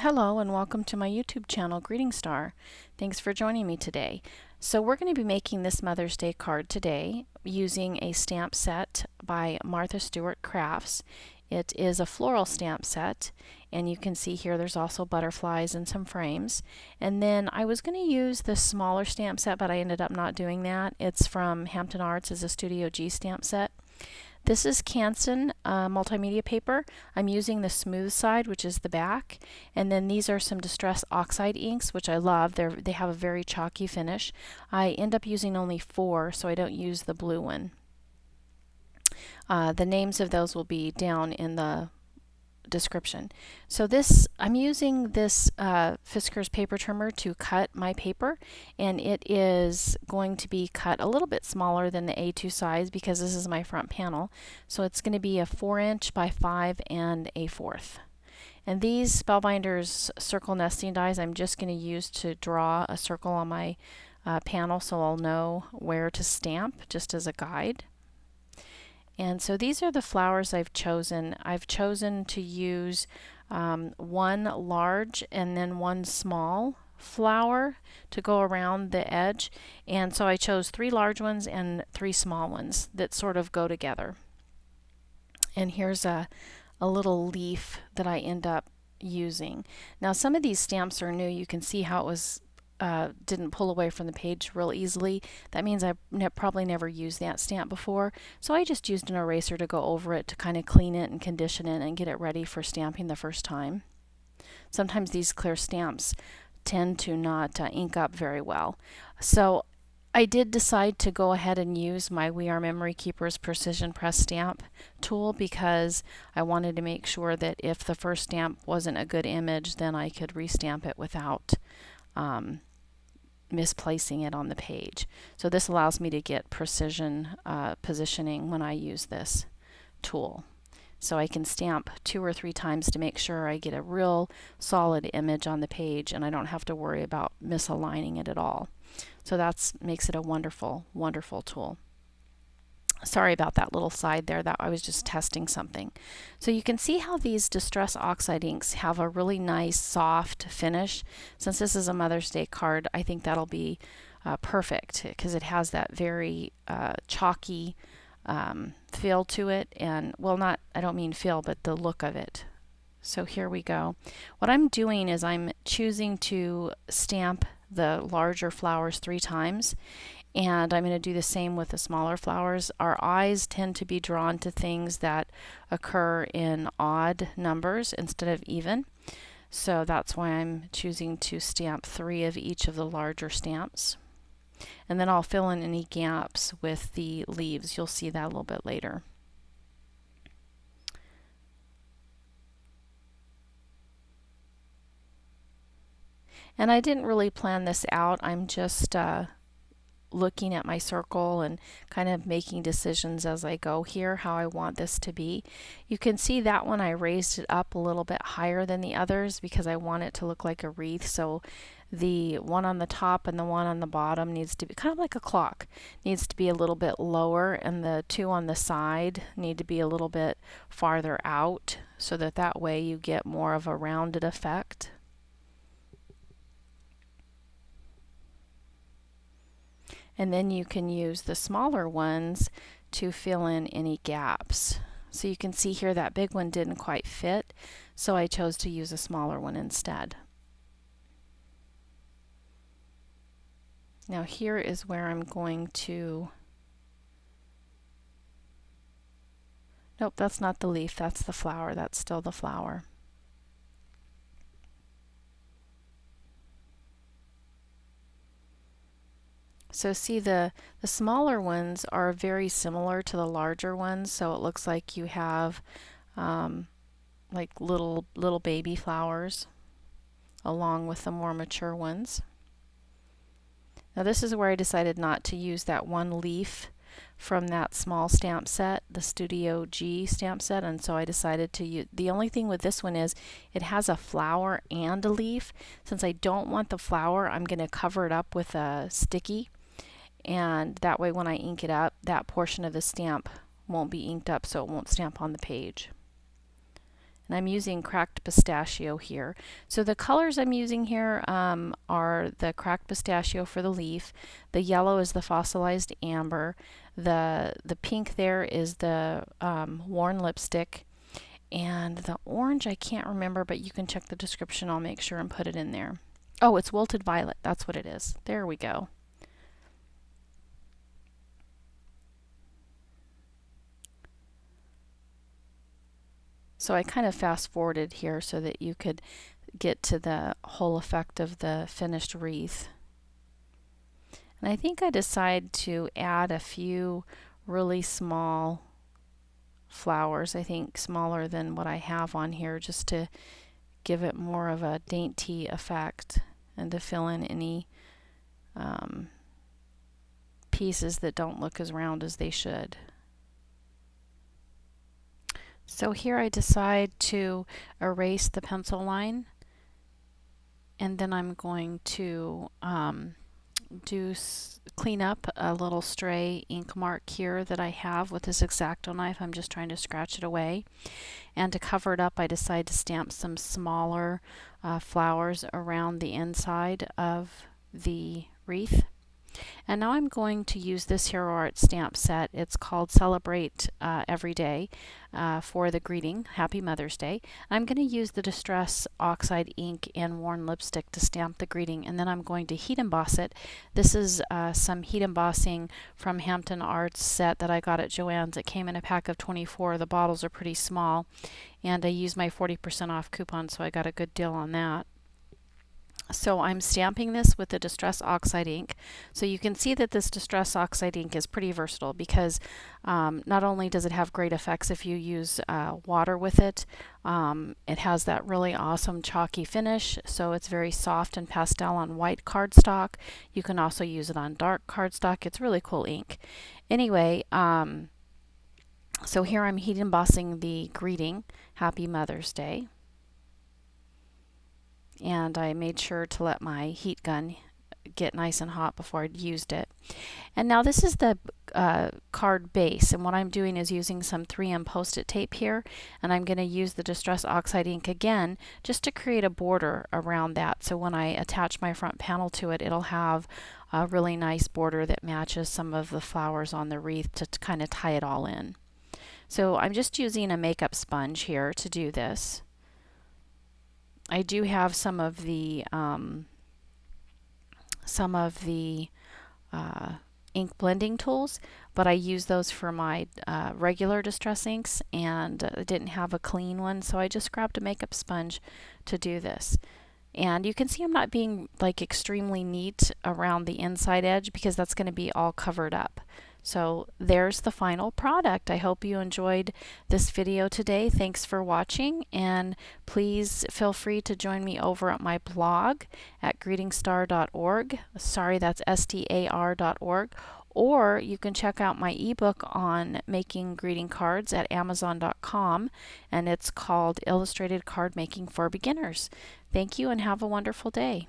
Hello and welcome to my YouTube channel, Greeting Star. Thanks for joining me today. So we're going to be making this Mother's Day card today using a stamp set by Martha Stewart Crafts. It is a floral stamp set, and you can see here there's also butterflies and some frames. And then I was going to use the smaller stamp set, but I ended up not doing that. It's from Hampton Arts as a Studio G stamp set. This is Canson multimedia paper. I'm using the smooth side, which is the back, and then these are some Distress Oxide inks, which I love. They have a very chalky finish. I end up using only 4, so I don't use the blue one. The names of those will be down in the description. So I'm using this Fiskars paper trimmer to cut my paper, and it is going to be cut a little bit smaller than the A2 size because this is my front panel. So it's going to be a 4" by 5 1/4. And these Spellbinders circle nesting dies I'm just going to use to draw a circle on my panel so I'll know where to stamp, just as a guide. And so these are the flowers I've chosen. I've chosen to use one large and then one small flower to go around the edge. And so I chose 3 large ones and 3 small ones that sort of go together. And here's a little leaf that I end up using. Now some of these stamps are new. You can see how it was didn't pull away from the page real easily. That means I've probably never used that stamp before, so I just used an eraser to go over it to kind of clean it and condition it and get it ready for stamping the first time. Sometimes these clear stamps tend to not ink up very well, so I did decide to go ahead and use my We Are Memory Keepers Precision Press Stamp tool because I wanted to make sure that if the first stamp wasn't a good image, then I could restamp it without misplacing it on the page. So this allows me to get precision positioning when I use this tool. So I can stamp 2 or 3 times to make sure I get a real solid image on the page and I don't have to worry about misaligning it at all. So that makes it a wonderful, wonderful tool. Sorry about that little side there, that I was just testing something. So you can see how these Distress Oxide inks have a really nice soft finish. Since this is a Mother's Day card, I think that'll be perfect because it has that very chalky feel to it, and well, I don't mean feel, but the look of it. So here we go. What I'm doing is I'm choosing to stamp the larger flowers 3 times, and I'm going to do the same with the smaller flowers. Our eyes tend to be drawn to things that occur in odd numbers instead of even. So that's why I'm choosing to stamp 3 of each of the larger stamps. And then I'll fill in any gaps with the leaves. You'll see that a little bit later. And I didn't really plan this out. I'm just looking at my circle and kind of making decisions as I go here how I want this to be. You can see that one I raised it up a little bit higher than the others because I want it to look like a wreath. So the one on the top and the one on the bottom needs to be kind of like a clock, needs to be a little bit lower, and the 2 on the side need to be a little bit farther out so that way you get more of a rounded effect. And then you can use the smaller ones to fill in any gaps. So you can see here that big one didn't quite fit, so I chose to use a smaller one instead. Now here is where I'm going to, nope, that's not the leaf, that's the flower, that's still the flower. So see, the smaller ones are very similar to the larger ones, so it looks like you have like little baby flowers along with the more mature ones. Now this is where I decided not to use that one leaf from that small stamp set, the Studio G stamp set, and so I decided to use, the only thing with this one is it has a flower and a leaf. Since I don't want the flower, I'm going to cover it up with a sticky, and that way when I ink it up, that portion of the stamp won't be inked up, so it won't stamp on the page. and I'm using cracked pistachio here. So the colors I'm using here are the cracked pistachio for the leaf, the yellow is the fossilized amber, the pink there is the worn lipstick, and the orange I can't remember, but you can check the description. I'll make sure and put it in there. Oh, it's Wilted Violet. That's what it is. There we go. So I kind of fast forwarded here so that you could get to the whole effect of the finished wreath. And I think I decided to add a few really small flowers, I think smaller than what I have on here, just to give it more of a dainty effect and to fill in any pieces that don't look as round as they should. So here I decide to erase the pencil line, and then I'm going to clean up a little stray ink mark here that I have with this X-Acto knife. I'm just trying to scratch it away. And to cover it up, I decide to stamp some smaller flowers around the inside of the wreath. And now I'm going to use this Hero Art stamp set. It's called Celebrate Every Day for the greeting, Happy Mother's Day. I'm going to use the Distress Oxide ink and worn lipstick to stamp the greeting, and then I'm going to heat emboss it. This is some heat embossing from Hampton Arts set that I got at Joann's. It came in a pack of 24. The bottles are pretty small, and I used my 40% off coupon, so I got a good deal on that. So I'm stamping this with the Distress Oxide ink. So you can see that this Distress Oxide ink is pretty versatile because not only does it have great effects if you use water with it, it has that really awesome chalky finish. So it's very soft and pastel on white cardstock. You can also use it on dark cardstock. It's really cool ink. Anyway, so here I'm heat embossing the greeting, Happy Mother's Day. And I made sure to let my heat gun get nice and hot before I'd used it. And now this is the card base, and what I'm doing is using some 3M post-it tape here, and I'm going to use the Distress Oxide ink again just to create a border around that, so when I attach my front panel to it, it'll have a really nice border that matches some of the flowers on the wreath to kind of tie it all in. So I'm just using a makeup sponge here to do this. I do have some of the ink blending tools, but I use those for my regular Distress inks, and I didn't have a clean one, so I just grabbed a makeup sponge to do this. And you can see I'm not being like extremely neat around the inside edge because that's going to be all covered up. So there's the final product. I hope you enjoyed this video today. Thanks for watching, and please feel free to join me over at my blog at greetingstar.org. Sorry, that's STAR.org. Or you can check out my ebook on making greeting cards at Amazon.com, and it's called Illustrated Card Making for Beginners. Thank you and have a wonderful day.